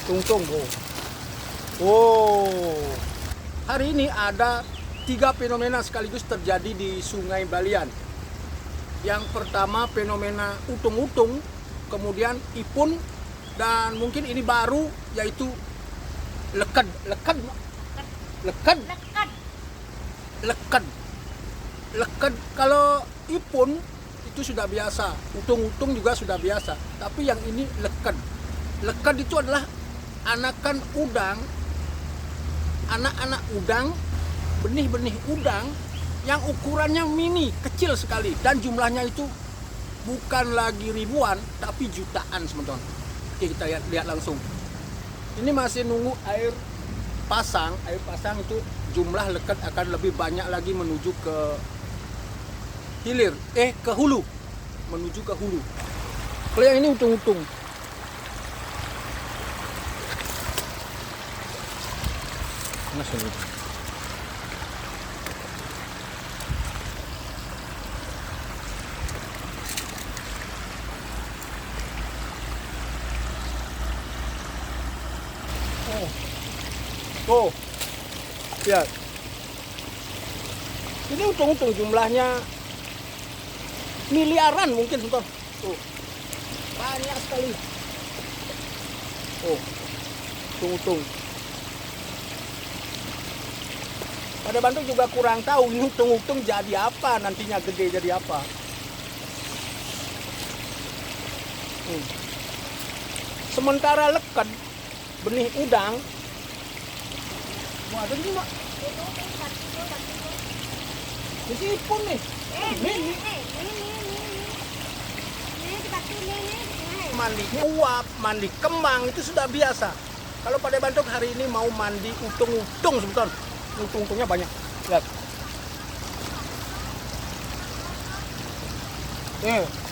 Tungtung, bro. Oh, hari ini ada 3 fenomena sekaligus terjadi di Sungai Balian. Yang pertama fenomena utung-utung, kemudian ipun, dan mungkin ini baru yaitu leked. Kalau ipun itu sudah biasa, utung-utung juga sudah biasa, tapi yang ini leked. Leked itu adalah anak-anak udang, benih-benih udang yang ukurannya mini, kecil sekali, dan jumlahnya itu bukan lagi ribuan tapi jutaan, teman-teman. Oke, kita lihat langsung. Ini masih nunggu air pasang itu jumlah leked akan lebih banyak lagi menuju ke hilir, ke hulu, menuju ke hulu. Kalau yang ini utung-utung. Mana sini? Tuh, lihat. Ini utung-utung jumlahnya miliaran mungkin, sebentar. Tuh, banyak sekali. Oh, utung-utung. Pada Bandung juga kurang tahu ini utung-utung jadi apa, nantinya gede jadi apa. Sementara leked, benih udang, ada ini, Mbak. Ini ipun nih. Ini. Mandi uap, mandi kembang itu sudah biasa. Kalau pada Bandung hari ini mau mandi utung-utung, sebentar. Utung-utungnya banyak. Lihat.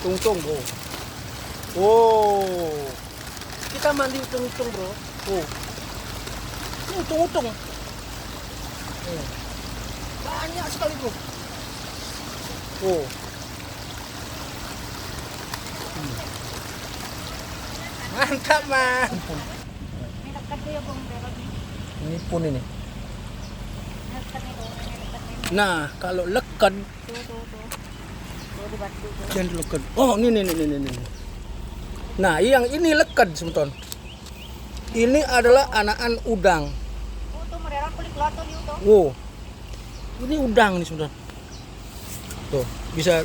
Utung-utung, bro. Oh. Kita mandi utung-utung, bro. Oh. Ini utung-utung. Banyak sekali, bro. Oh. Mantap, man. Ini pun ini. Nah, kalau leked, jangan leked. Oh, ini. Nah, yang ini leked, sebentar. Ini adalah anakan udang. Wow, ini udang nih, sebentar. Tuh, bisa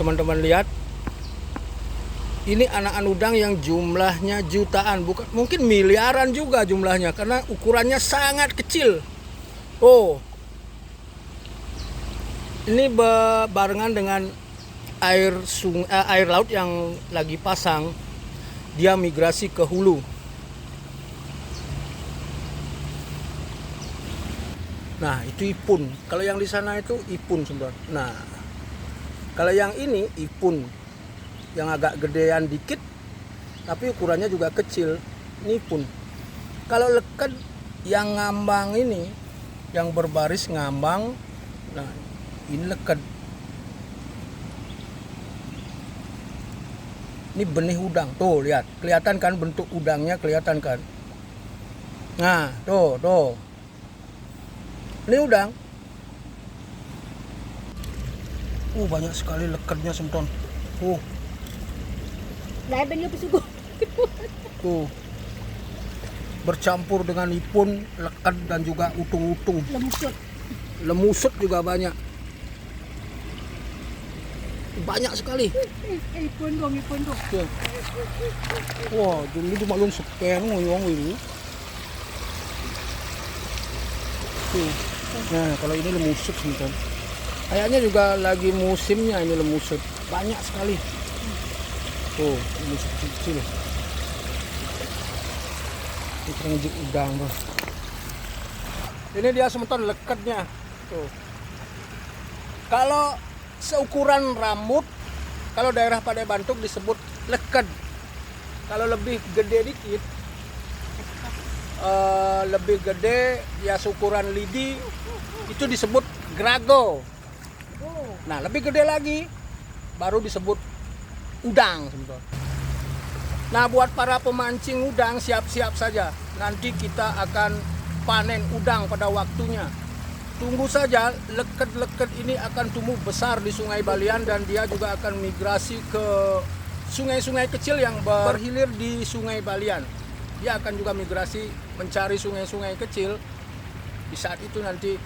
teman-teman lihat. Ini anakan udang yang jumlahnya jutaan, bukan mungkin miliaran juga jumlahnya karena ukurannya sangat kecil. Oh, ini barengan dengan air laut yang lagi pasang, dia migrasi ke hulu. Nah, itu ipun. Kalau yang di sana itu ipun, sebentar. Nah, kalau yang ini ipun, yang agak gedean dikit, tapi ukurannya juga kecil. Ini ipun. Kalau leked yang ngambang ini, yang berbaris ngambang, nah ini leked. Ini benih udang, tuh lihat, kelihatan kan bentuk udangnya, kelihatan kan. Nah, tuh. Ini udang. Banyak sekali lekednya, semton. Tuh. Bercampur dengan ipun, leked, dan juga utung-utung. Lemusut juga banyak. Banyak sekali. Ipun dong. Wah, jadi cuma lu sepen ngoyong ini. Nah, kalau ini lemusut, sebentar. Kayaknya juga lagi musimnya ini lemusut. Banyak sekali. Tuh, lemusut kecil. Ini terunjuk udang, bro. Ini dia, sebentar, lekednya. Tuh. Kalau seukuran rambut, kalau daerah pada Bandung disebut leked. Kalau lebih gede dikit, lebih gede ya seukuran lidi, itu disebut grago. Nah, lebih gede lagi baru disebut udang, sebentar. Nah, buat para pemancing udang, siap-siap saja. Nanti kita akan panen udang pada waktunya. Tunggu saja, leket-leket ini akan tumbuh besar di Sungai Balian dan dia juga akan migrasi ke sungai-sungai kecil yang berhilir di Sungai Balian. Dia akan juga migrasi mencari sungai-sungai kecil. Di saat itu nanti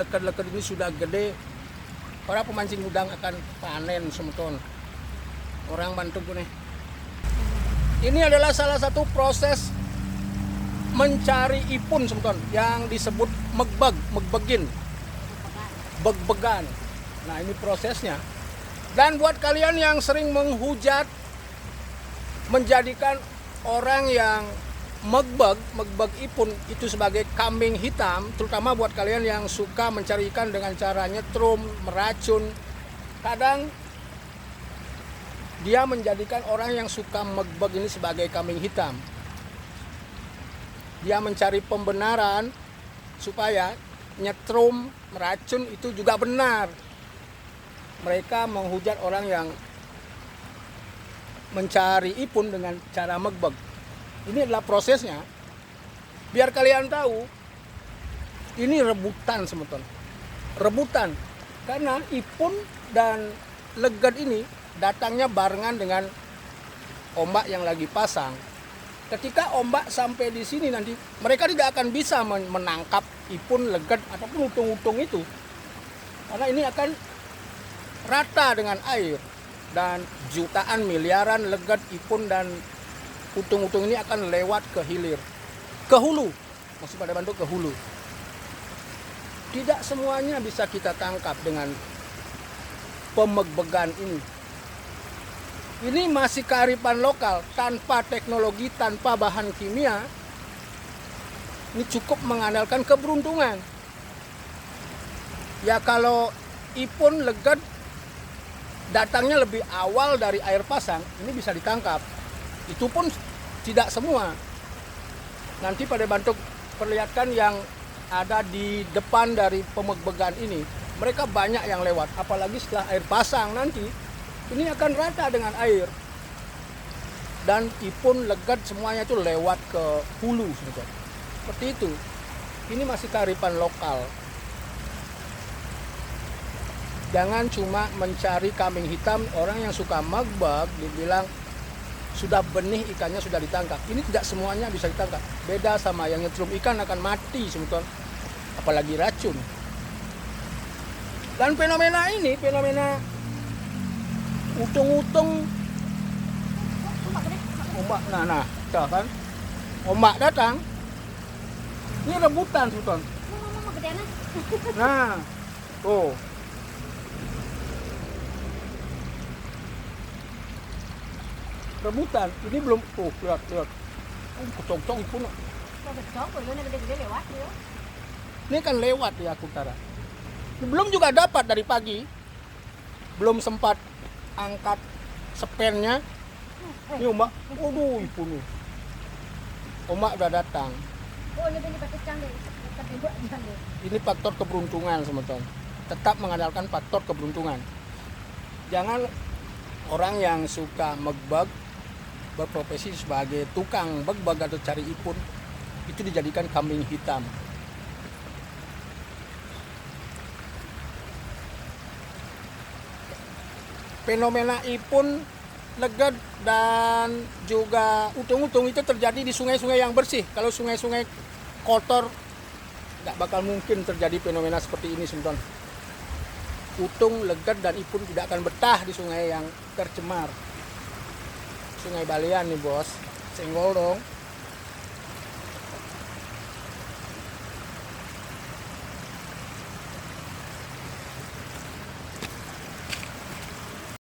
leket-leket ini sudah gede, para pemancing udang akan panen semeton. Orang bantu nih. Ini adalah salah satu proses mencari ipun semeton yang disebut megbegin, begbegan. Nah, ini prosesnya. Dan buat kalian yang sering menghujat menjadikan orang yang megbeg ipun itu sebagai kambing hitam, terutama buat kalian yang suka mencari ikan dengan cara nyetrum, meracun, kadang dia menjadikan orang yang suka megbeg ini sebagai kambing hitam. Dia mencari pembenaran supaya nyetrum, meracun itu juga benar. Mereka menghujat orang yang mencari ipun dengan cara megbeg. Ini adalah prosesnya. Biar kalian tahu, ini rebutan semeton. Rebutan. Karena ipun dan leget ini datangnya barengan dengan ombak yang lagi pasang. Ketika ombak sampai di sini nanti, mereka tidak akan bisa menangkap ipun, leget, ataupun utung-utung itu. Karena ini akan rata dengan air. Dan jutaan, miliaran leget, ipun, dan utung-utung ini akan lewat ke hilir. Ke hulu. Masih pada bentuk ke hulu. Tidak semuanya bisa kita tangkap dengan pemegbegan ini. Ini masih kearifan lokal, tanpa teknologi, tanpa bahan kimia. Ini cukup mengandalkan keberuntungan. Ya kalau ipun, leget datangnya lebih awal dari air pasang, ini bisa ditangkap. Itu pun tidak semua. Nanti pada bentuk perlihatkan yang ada di depan dari pemegbegan ini, mereka banyak yang lewat. Apalagi setelah air pasang nanti, ini akan rata dengan air. Dan ipun, leget, semuanya itu lewat ke hulu. Seperti itu. Ini masih kearifan lokal. Jangan cuma mencari kambing hitam. Orang yang suka megbeg dibilang sudah benih ikannya sudah ditangkap. Ini tidak semuanya bisa ditangkap. Beda sama yang nyetrum ikan akan mati semeton. Apalagi racun. Dan fenomena ini, fenomena utung-utung ombak, nah, kan? Ombak datang. Ini rebutan semeton. Nah, tuh. Rebutan, ini belum, lihat. Kocok-cok pun. Ini kan lewat ya Kutara. Belum juga dapat dari pagi. Belum sempat angkat sepennya. Ini ombak, ipun. Ombak udah datang. Ini faktor keberuntungan semeton. Tetap mengandalkan faktor keberuntungan. Jangan orang yang suka megbeg berprofesi sebagai tukang begbeg atau cari ipun itu dijadikan kambing hitam. Fenomena ipun, leget, dan juga utung-utung itu terjadi di sungai-sungai yang bersih. Kalau sungai-sungai kotor, nggak bakal mungkin terjadi fenomena seperti ini, semeton. Utung, leget, dan ipun tidak akan betah di sungai yang tercemar. Sungai Balian nih bos, senggol dong.